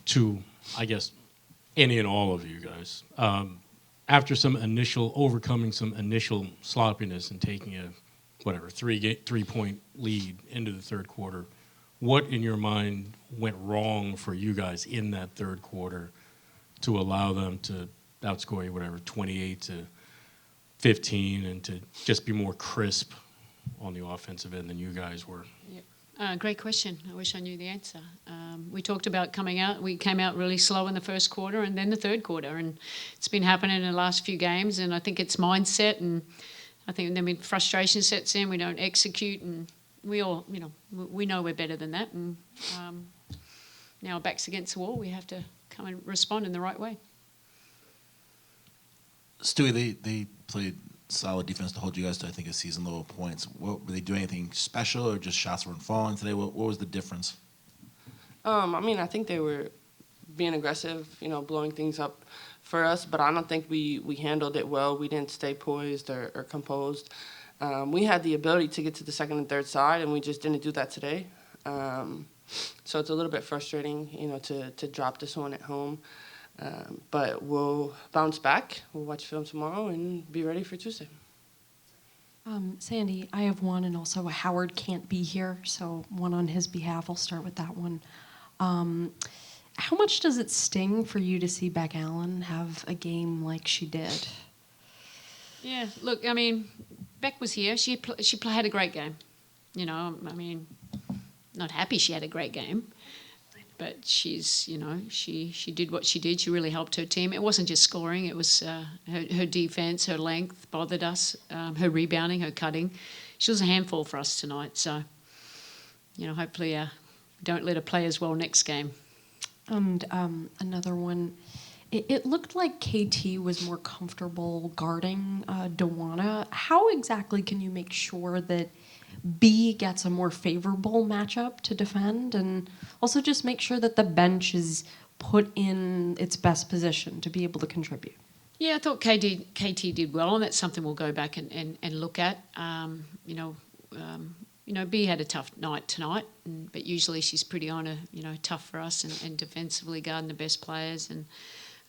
to, I guess, any and all of you guys. After overcoming some initial sloppiness and taking a, 3-point lead into the third quarter, what in your mind went wrong for you guys in that third quarter to allow them to outscore you, 28-15, and to just be more crisp on the offensive end than you guys were? Yep. Great question. I wish I knew the answer. We talked about coming out. We came out really slow in the first quarter and then the third quarter, and it's been happening in the last few games, and I think it's mindset, and I think then when frustration sets in, we don't execute, and we all, we know we're better than that, and now our back's against the wall. We have to come and respond in the right way. Stewie, they played solid defense to hold you guys to, I think, a season low of points. Were they doing anything special, or just shots weren't falling today? What was the difference? I think they were being aggressive, blowing things up for us, but I don't think we handled it well. We didn't stay poised or composed. We had the ability to get to the second and third side, and we just didn't do that today. So it's a little bit frustrating, to drop this one at home. But we'll bounce back. We'll watch film tomorrow and be ready for Tuesday. Sandy, I have one, and also Howard can't be here, so one on his behalf. I'll start with that one. How much does it sting for you to see Beck Allen have a game like she did? Yeah, look, Beck was here. She had a great game. Not happy she had a great game, but she's, she did what she did. She really helped her team. It wasn't just scoring. It was her defense, her length bothered us, her rebounding, her cutting. She was a handful for us tonight. So, hopefully don't let her play as well next game. And another one, it looked like KT was more comfortable guarding Dewana. How exactly can you make sure that B gets a more favorable matchup to defend, and also just make sure that the bench is put in its best position to be able to contribute? Yeah, I thought KT did well, and that's something we'll go back and look at. B had a tough night tonight, but usually she's pretty on tough for us and defensively guarding the best players.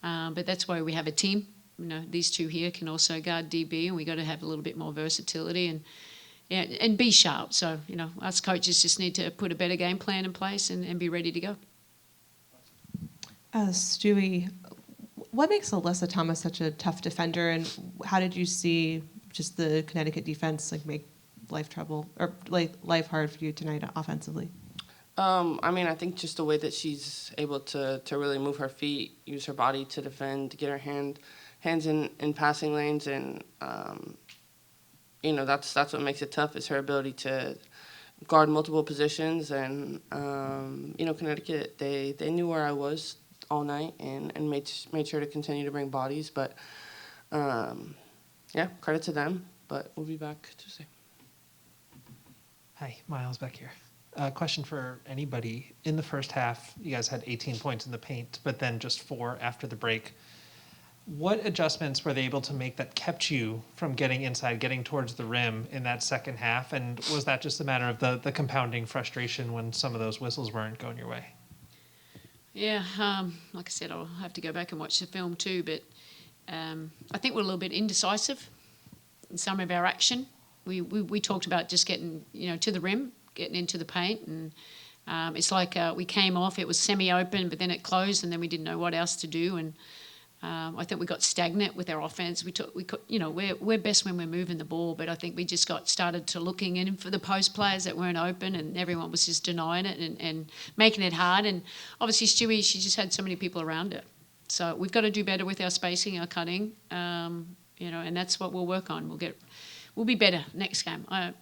But that's why we have a team. These two here can also guard DB, and we got to have a little bit more versatility and be sharp. So, us coaches just need to put a better game plan in place and be ready to go. Stewie, what makes Alyssa Thomas such a tough defender, and how did you see just the Connecticut defense make life hard for you tonight offensively? I think just the way that she's able to really move her feet, use her body to defend, to get her hands in passing lanes, and that's what makes it tough, is her ability to guard multiple positions. And Connecticut, they knew where I was all night and made sure to continue to bring bodies. But credit to them. But we'll be back Tuesday. Hi, Miles back here. Question for anybody. In the first half, you guys had 18 points in the paint, but then just 4 after the break. What adjustments were they able to make that kept you from getting inside, getting towards the rim in that second half? And was that just a matter of the compounding frustration when some of those whistles weren't going your way? Yeah, like I said, I'll have to go back and watch the film too, but I think we're a little bit indecisive in some of our action. We talked about just getting, to the rim, getting into the paint, and it's like we came off, it was semi-open, but then it closed, and then we didn't know what else to do, and I think we got stagnant with our offense. We're best when we're moving the ball, but I think we just started to looking in for the post players that weren't open, and everyone was just denying it and making it hard. And obviously Stewie, she just had so many people around her. So we've got to do better with our spacing, our cutting, and that's what we'll work on. We'll be better next game. I'm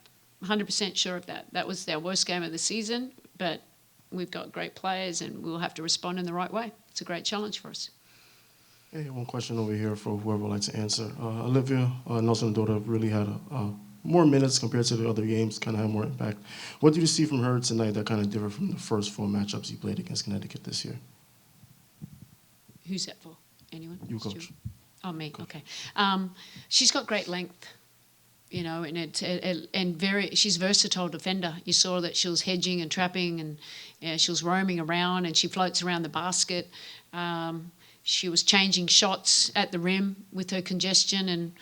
100% sure of that. That was our worst game of the season, but we've got great players, and we'll have to respond in the right way. It's a great challenge for us. Hey, one question over here for whoever would like to answer. Olivia Nelson-Dota really had more minutes compared to the other games, kind of had more impact. What did you see from her tonight that kind of differed from the first 4 matchups you played against Connecticut this year? Who's that for? Anyone? You, Coach. Oh, me. Coach. Okay. She's got great length. you know, and she's a versatile defender. You saw that she was hedging and trapping, and she was roaming around, and she floats around the basket. She was changing shots at the rim with her congestion, and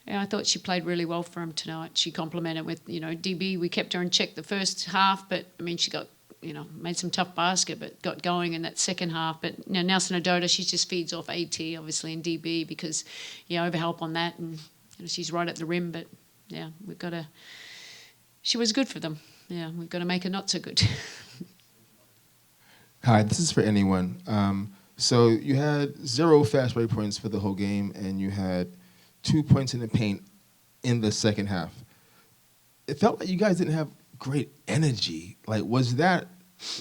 I thought she played really well for him tonight. She complemented with, you know, DB. We kept her in check the first half, but I mean, she got, you know, made some tough basket, but got going in that second half. But you know, Nelson Odota, she just feeds off AT, obviously, and DB because, overhelp on that, and she's right at the rim. But yeah, she was good for them. Yeah, we've got to make her not so good. Hi, this is for anyone. So you had 0 fast break points for the whole game, and you had 2 points in the paint in the second half. It felt like you guys didn't have great energy. Like, was that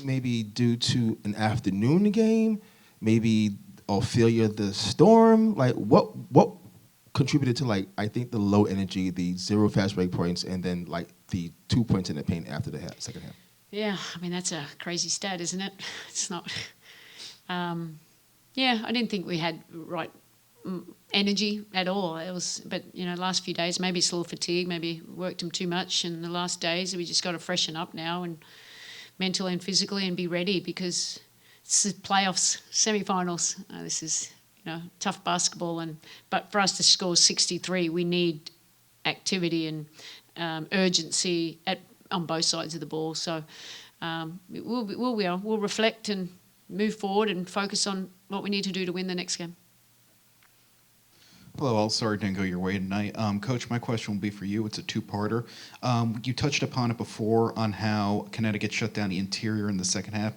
maybe due to an afternoon game? Maybe Ophelia the Storm? Like, what contributed to, like, I think the low energy, the 0 fast break points, and then, like, the 2 points in the paint after the second half? Yeah, I mean, that's a crazy stat, isn't it? It's not... I didn't think we had right energy at all. But last few days, maybe it's a little fatigue, maybe worked them too much in the last days. We just got to freshen up now, and mentally and physically, and be ready, because it's the playoffs, semi-finals. This is tough basketball, but for us to score 63, we need activity and urgency on both sides of the ball. So we'll reflect and move forward and focus on what we need to do to win the next game. Hello, all. Sorry it didn't go your way tonight. Coach, my question will be for you. It's a two-parter. You touched upon it before on how Connecticut shut down the interior in the second half.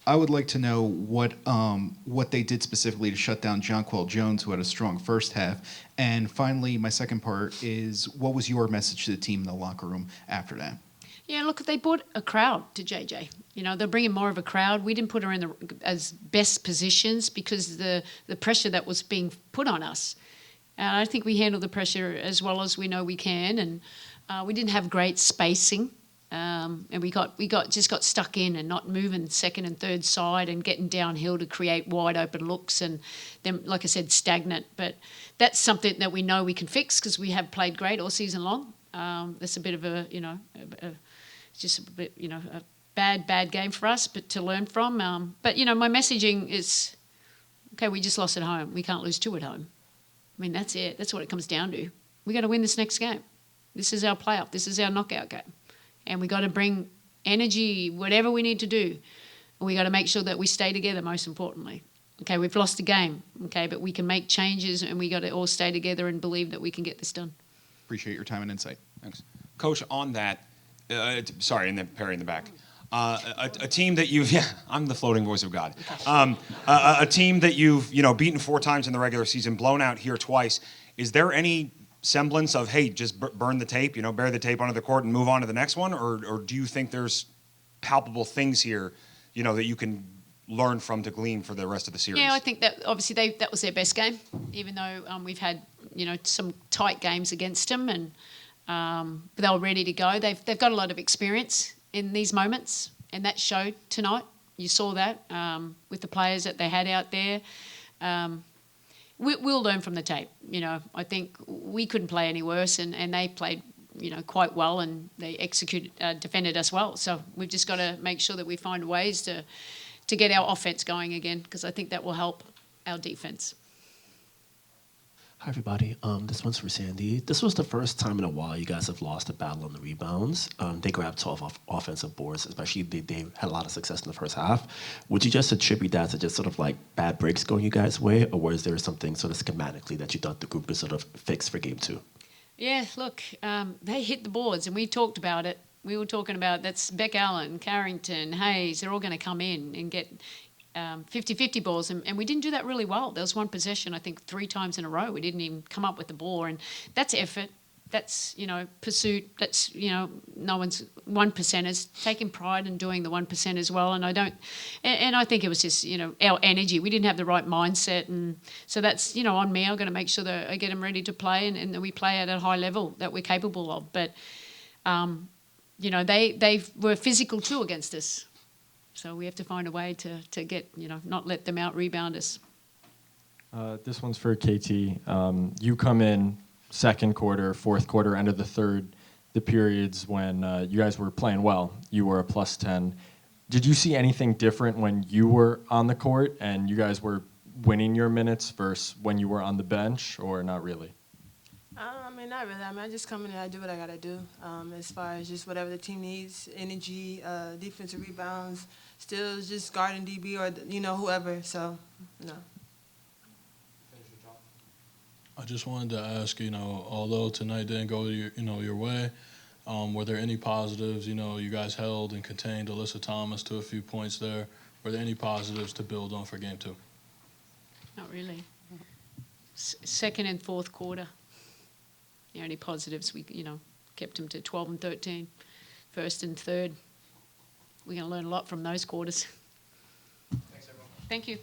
I would like to know what they did specifically to shut down Jonquel Jones, who had a strong first half. And finally, my second part is, what was your message to the team in the locker room after that? Yeah, look, they brought a crowd to JJ. They're bringing more of a crowd. We didn't put her in as best positions because the pressure that was being put on us. I think we handled the pressure as well as we know we can, and we didn't have great spacing, and we got stuck in and not moving second and third side and getting downhill to create wide open looks, and then, like I said, stagnant. But that's something that we know we can fix because we have played great all season long. That's a bit of a bad game for us, but to learn from. But my messaging is, okay, we just lost at home. We can't lose 2 at home. I mean, that's it. That's what it comes down to. We got to win this next game. This is our playoff. This is our knockout game. And we got to bring energy, whatever we need to do. And we got to make sure that we stay together, most importantly. Okay, we've lost a game, okay, but we can make changes, and we got to all stay together and believe that we can get this done. Appreciate your time and insight. Thanks. Coach, on that, and then Perry in the back. A team that you've, I'm the floating voice of God. A team that you've, beaten 4 times in the regular season, blown out here twice. Is there any semblance of, hey, just burn the tape, bury the tape onto the court and move on to the next one? Or do you think there's palpable things here, that you can learn from to glean for the rest of the series? Yeah, I think that obviously that was their best game, even though we've had, some tight games against them, and but they were ready to go. They've got a lot of experience in these moments, and that showed tonight. You saw that with the players that they had out there. We'll learn from the tape. I think we couldn't play any worse, and they played, quite well, and they defended us well. So we've just got to make sure that we find ways to get our offense going again, because I think that will help our defense. Hi, everybody. This one's for Sandy. This was the first time in a while you guys have lost a battle on the rebounds. They grabbed 12 offensive boards, especially they had a lot of success in the first half. Would you just attribute that to just sort of like bad breaks going you guys' way, or was there something sort of schematically that you thought the group could sort of fix for game 2? Yeah, look, they hit the boards, and we talked about it. We were talking about that's Beck Allen, Carrington, Hayes. They're all going to come in and get 50-50 balls, and we didn't do that really well. There was one possession, I think, 3 times in a row. We didn't even come up with the ball, and that's effort. That's, pursuit. That's, no one's 1%ers, taking pride in doing the 1% as well. And I think it was just, our energy. We didn't have the right mindset, and so that's, on me. I'm going to make sure that I get them ready to play, and that we play at a high level that we're capable of. But, they were physical too against us. So we have to find a way to get, not let them out-rebound us. This one's for KT. You come in second quarter, fourth quarter, end of the third, the periods when you guys were playing well, you were a plus 10. Did you see anything different when you were on the court and you guys were winning your minutes versus when you were on the bench, or not really? I mean, not really. I mean, I just come in and I do what I got to do. As far as just whatever the team needs, energy, defensive rebounds, steals, just guarding DB or, whoever. So, no. I just wanted to ask, although tonight didn't go your way, were there any positives? You guys held and contained Alyssa Thomas to a few points there. Were there any positives to build on for game 2? Not really. Second and fourth quarter. The only positives, we kept them to 12 and 13. First and third, we're going to learn a lot from those quarters. Thanks, everyone. Thank you.